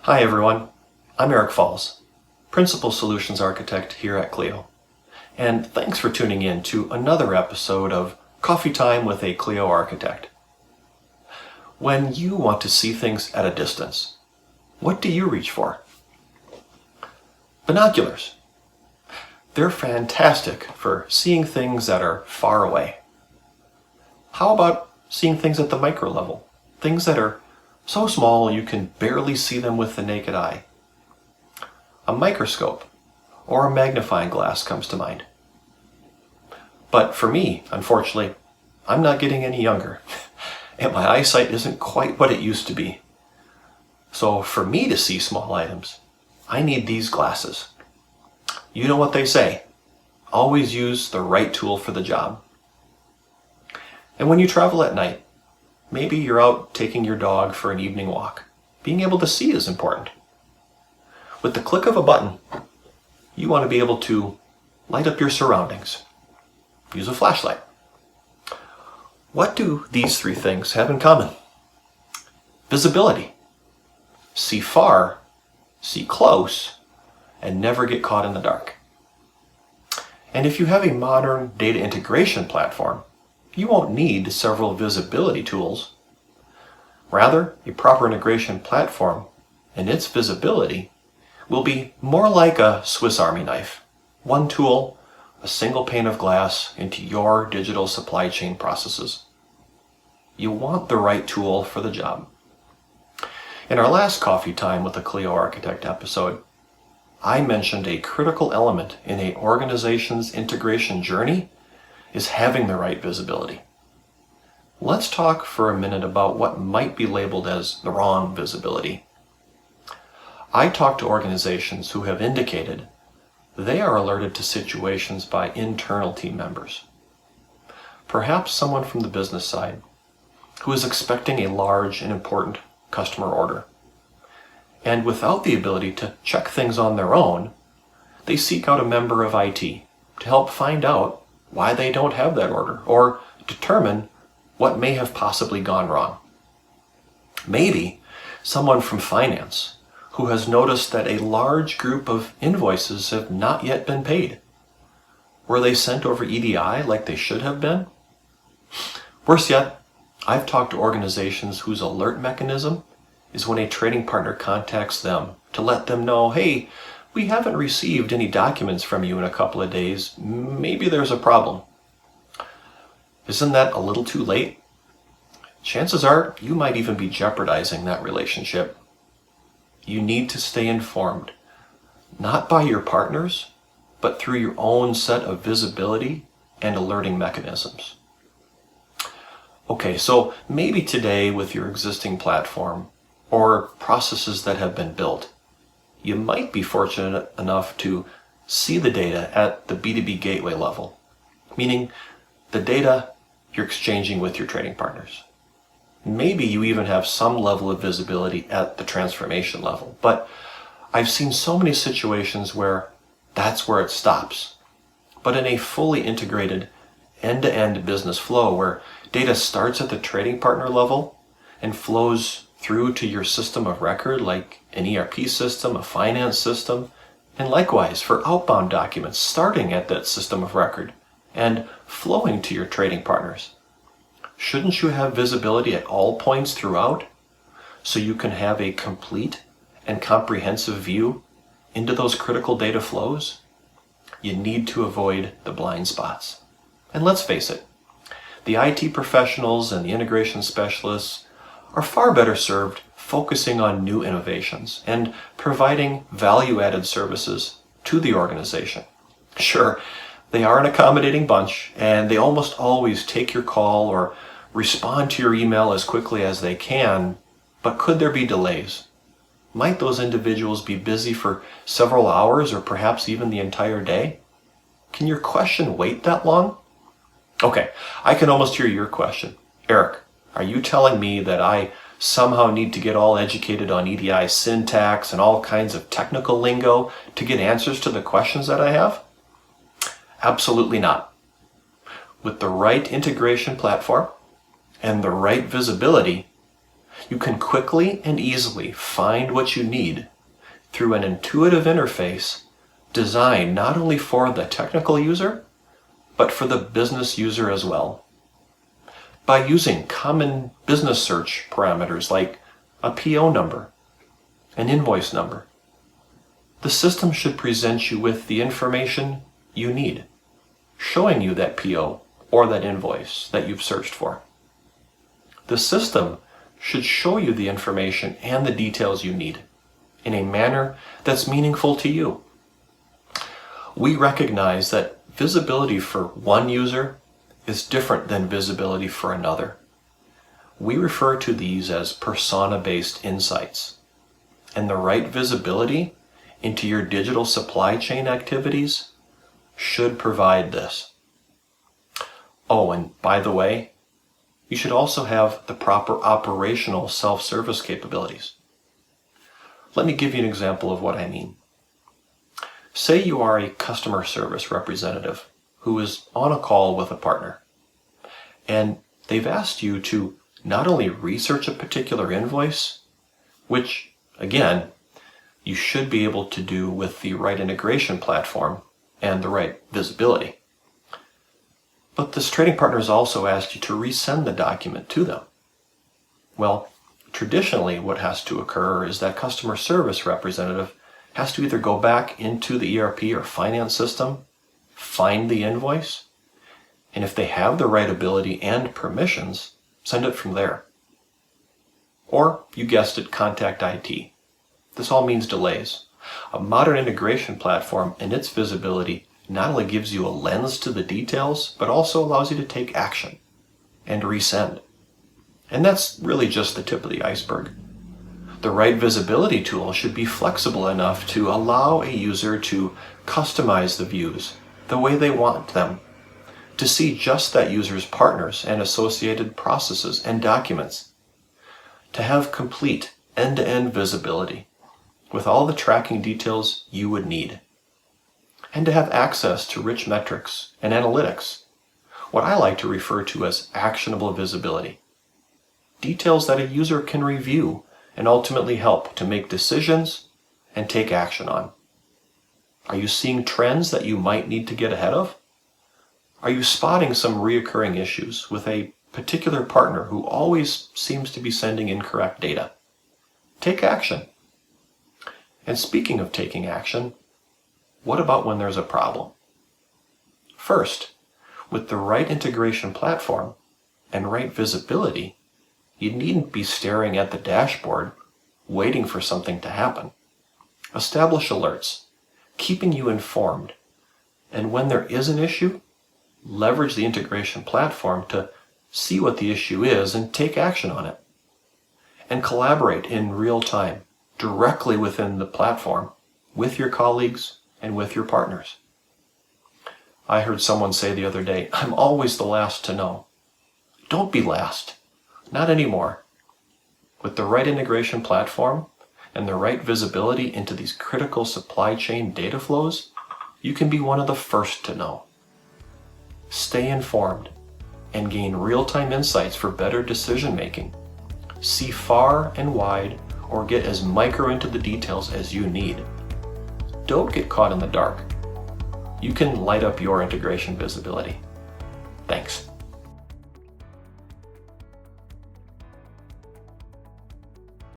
Hi everyone, I'm Eric Falls, Principal Solutions Architect here at Cleo. And thanks for tuning in to another episode of Coffee Time with a Cleo Architect. When you want to see things at a distance, what do you reach for? Binoculars. They're fantastic for seeing things that are far away. How about seeing things at the micro level? Things that are so small you can barely see them with the naked eye. A microscope or a magnifying glass comes to mind. But for me, unfortunately, I'm not getting any younger, and my eyesight isn't quite what it used to be. So for me to see small items, I need these glasses. You know what they say, always use the right tool for the job. And when you travel at night, maybe you're out taking your dog for an evening walk, being able to see is important. With the click of a button, you want to be able to light up your surroundings. Use a flashlight. What do these three things have in common? Visibility. See far, see close, and never get caught in the dark. And if you have a modern data integration platform, you won't need several visibility tools. Rather, a proper integration platform and its visibility will be more like a Swiss Army knife. One tool, a single pane of glass into your digital supply chain processes. You want the right tool for the job. In our last Coffee Time with the Cleo Architect episode, I mentioned a critical element in an organization's integration journey is having the right visibility. Let's talk for a minute about what might be labeled as the wrong visibility. I talk to organizations who have indicated they are alerted to situations by internal team members. Perhaps someone from the business side who is expecting a large and important customer order. And without the ability to check things on their own, they seek out a member of IT to help find out why they don't have that order or determine what may have possibly gone wrong. Maybe someone from finance who has noticed that a large group of invoices have not yet been paid. Were they sent over EDI like they should have been? Worse yet, I've talked to organizations whose alert mechanism is when a trading partner contacts them to let them know, hey, we haven't received any documents from you in a couple of days. Maybe there's a problem. Isn't that a little too late? Chances are you might even be jeopardizing that relationship. You need to stay informed, not by your partners, but through your own set of visibility and alerting mechanisms. Okay, so maybe today with your existing platform or processes that have been built, you might be fortunate enough to see the data at the B2B gateway level, meaning the data you're exchanging with your trading partners. Maybe you even have some level of visibility at the transformation level, but I've seen so many situations where that's where it stops. But in a fully integrated end-to-end business flow where data starts at the trading partner level and flows through to your system of record like an ERP system, a finance system, and likewise for outbound documents starting at that system of record and flowing to your trading partners. Shouldn't you have visibility at all points throughout so you can have a complete and comprehensive view into those critical data flows? You need to avoid the blind spots. And let's face it, the IT professionals and the integration specialists are far better served focusing on new innovations and providing value-added services to the organization. Sure, they are an accommodating bunch, and they almost always take your call or respond to your email as quickly as they can, but could there be delays? Might those individuals be busy for several hours or perhaps even the entire day? Can your question wait that long? Okay, I can almost hear your question. Eric, are you telling me that I somehow need to get all educated on EDI syntax and all kinds of technical lingo to get answers to the questions that I have? Absolutely not. With the right integration platform and the right visibility, You can quickly and easily find what you need through an intuitive interface designed not only for the technical user, but for the business user as well. By using common business search parameters like a PO number, an invoice number, the system should present you with the information you need, showing you that PO or that invoice that you've searched for. The system should show you the information and the details you need in a manner that's meaningful to you. We recognize that visibility for one user is different than visibility for another. We refer to these as persona-based insights, and the right visibility into your digital supply chain activities should provide this. Oh, and by the way, you should also have the proper operational self-service capabilities. Let me give you an example of what I mean. Say you are a customer service representative who is on a call with a partner, and they've asked you to not only research a particular invoice, which, again, you should be able to do with the right integration platform and the right visibility, but this trading partner has also asked you to resend the document to them. Well, traditionally what has to occur is that customer service representative has to either go back into the ERP or finance system, find the invoice, and if they have the right ability and permissions, send it from there. Or, you guessed it, contact IT. This all means delays. A modern integration platform and its visibility not only gives you a lens to the details, but also allows you to take action and resend. And that's really just the tip of the iceberg. The right visibility tool should be flexible enough to allow a user to customize the views the way they want them, to see just that user's partners and associated processes and documents, to have complete end-to-end visibility with all the tracking details you would need, and to have access to rich metrics and analytics, what I like to refer to as actionable visibility, details that a user can review and ultimately help to make decisions and take action on. Are you seeing trends that you might need to get ahead of? Are you spotting some reoccurring issues with a particular partner who always seems to be sending incorrect data? Take action. And speaking of taking action, what about when there's a problem? First, with the right integration platform and right visibility, you needn't be staring at the dashboard, waiting for something to happen. Establish alerts, keeping you informed, and when there is an issue, leverage the integration platform to see what the issue is and take action on it. And collaborate in real time, directly within the platform, with your colleagues and with your partners. I heard someone say the other day, "I'm always the last to know." Don't be last. Not anymore. With the right integration platform and the right visibility into these critical supply chain data flows, you can be one of the first to know. Stay informed and gain real-time insights for better decision-making. See far and wide, or get as micro into the details as you need. Don't get caught in the dark. You can light up your integration visibility. Thanks.